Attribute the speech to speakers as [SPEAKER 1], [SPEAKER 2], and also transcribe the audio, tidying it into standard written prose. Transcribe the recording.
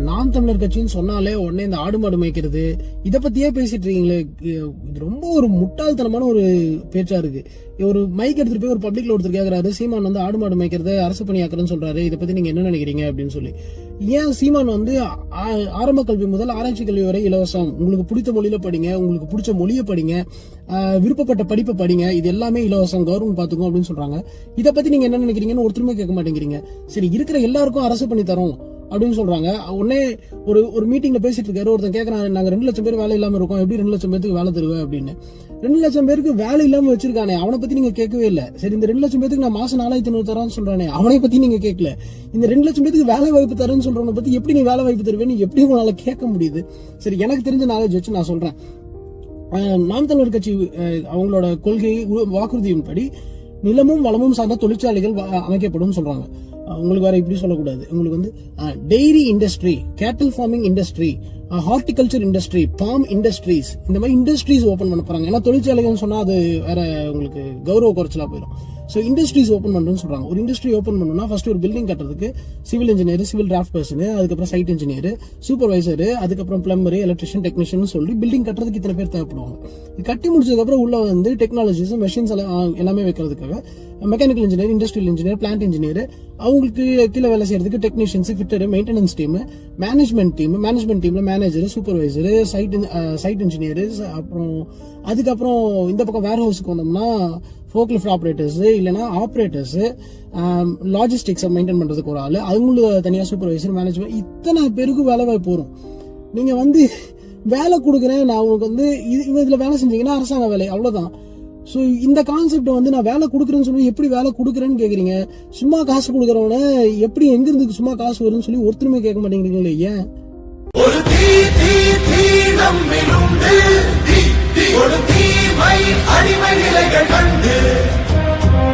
[SPEAKER 1] நாம் தமிழர் கட்சின்னு சொன்னாலே உடனே இந்த ஆடு மாடு மேய்க்கிறது இதை பத்தியே பேசிட்டு இருக்கீங்களே, இது ரொம்ப ஒரு முட்டாள்தனமான ஒரு பேச்சா இருக்கு. ஒரு மைக் எடுத்துட்டு போய் ஒரு பப்ளிக்ல ஒருத்தர் கேட்கறாரு, சீமான் வந்து ஆடு மாடு மேய்க்கிறத அரசு பணியாக்குறேன்னு சொல்றாரு, இதை பத்தி நீங்க என்ன நினைக்கிறீங்க அப்படின்னு சொல்லி. ஏன் சீமான் வந்து ஆரம்ப கல்வி முதல் ஆராய்ச்சி கல்வி வரை இலவசம், உங்களுக்கு பிடித்த மொழியில படிங்க, உங்களுக்கு பிடிச்ச மொழியை படிங்க, விருப்பப்பட்ட படிப்பை படிங்க, இது எல்லாமே இலவசம், கவர்மெண்ட் பாத்துக்கும் அப்படின்னு சொல்றாங்க. இதை பத்தி நீங்க என்ன நினைக்கிறீங்கன்னு ஒருத்தருமே கேட்க மாட்டேங்கிறீங்க. சரி, இருக்கிற எல்லாருக்கும் அரசு பண்ணி தரோம் அப்படின்னு சொல்றாங்க. உடனே ஒரு மீட்டிங்ல பேசிட்டு இருக்காரு, ஒருத்தன் கேட்கறாங்க, நாங்க 2 லட்சம் பேர் வேலை இல்லாம இருக்கோம், எப்படி 2 லட்சம் பேருக்கு வேலை தருவேன் அப்படின்னு. 2 லட்சம் பேருக்கு வேலை இல்லாம வச்சிருக்கானே அவனை பத்தி நீங்க கேட்கவே இல்லை. சரி, இந்த 2 லட்சம் பேருக்கு நான் மாசம் 4500 தரேன்னு சொல்றானே அவனை பத்தி நீங்க கேட்கல. இந்த 2 லட்சம் பேருக்கு வேலை வாய்ப்பு தரேன்னு சொல்றவனை பத்தி எப்படி நீ வேலை வாய்ப்பு தருவேன்னு எப்படி உங்களால கேட்க முடியுது? சரி, எனக்கு தெரிஞ்ச நாலேஜ் வச்சு நான் சொல்றேன். நாம் தமிழர் கட்சி அவங்களோட கொள்கை வாக்குறுதியின்படி நிலமும் வளமும் சார்ந்த தொழிற்சாலைகள் அமைக்கப்படும் சொல்றாங்க. உங்களுக்கு வேற இப்படி சொல்லக்கூடாது. உங்களுக்கு வந்து dairy industry, cattle farming industry, horticulture industry, palm industries, இந்த மாதிரி இண்டஸ்ட்ரீஸ் ஓபன் பண்ண போறாங்க. ஏன்னா தொழிற்சாலைகள் சொன்னா அது வேற உங்களுக்கு கௌரவ குறைச்சலா போயிடும். ஸோ இண்டஸ்ட்ரீஸ் ஓப்பன் பண்ணுறேன்னு சொல்றாங்க. ஒரு இண்டஸ்ட்ரி ஓப்பன் பண்ணணும்னா ஃபர்ஸ்ட் ஒரு பில்டிங் கட்டுறதுக்கு civil engineer, civil draft person, அதுக்கப்புறம் சைட் இன்ஜினியர், சூப்பர்வைசர், அதுக்கப்புறம் பிளம்பர், எலக்ட்ரிஷியன், டெக்னீஷியன் சொல்லி பில்டிங் கட்டுறதுக்கு இத்தனை பேர் தேவைப்படுவாங்க. கட்டி முடிச்சதுக்கப்புறம் உள்ள வந்து டெக்னாலஜிஸ், மெஷின்ஸ் எல்லாமே வைக்கிறதுக்காக mechanical engineer, industrial engineer, plant engineer, அவங்களுக்கு கீழே வேலை செய்யறதுக்கு technicians, fitter, maintenance team, management டீம்ல மேனேஜர், சூப்பர்வைசர், சைட் இன்ஜினியர், அப்புறம் அதுக்கப்புறம் இந்த பக்கம் வேர் ஹவுஸுக்கு வந்தோம்னா ஃபோக்லிஃப்ட் ஆப்ரேட்டர்ஸ், இல்லைன்னா ஆப்ரேட்டர்ஸ், லாஜிஸ்டிக்ஸை மெயின்டைன் பண்றதுக்கு ஒரு ஆள், அவங்களுக்கு தனியாக சூப்பர்வைசர், மேனேஜ்மெண்ட், இத்தனை பேருக்கு வேலை வாய்ப்பு வரும். நீங்க வந்து வேலை கொடுக்குறேன், நான் உங்களுக்கு வந்து இதுல வேலை செஞ்சீங்கன்னா அரசாங்க வேலை, அவ்வளவுதான். ஸோ இந்த கான்செப்ட் வந்து நான் வேலை கொடுக்குறேன்னு சொல்லி எப்படி வேலை கொடுக்குறேன்னு கேட்குறீங்க. சும்மா காசு கொடுக்குறவன எப்படி எங்கிருந்து சும்மா காசு வரும்னு சொல்லி ஒருத்தருமே கேட்க மாட்டேங்கிறீங்களே. ஏன்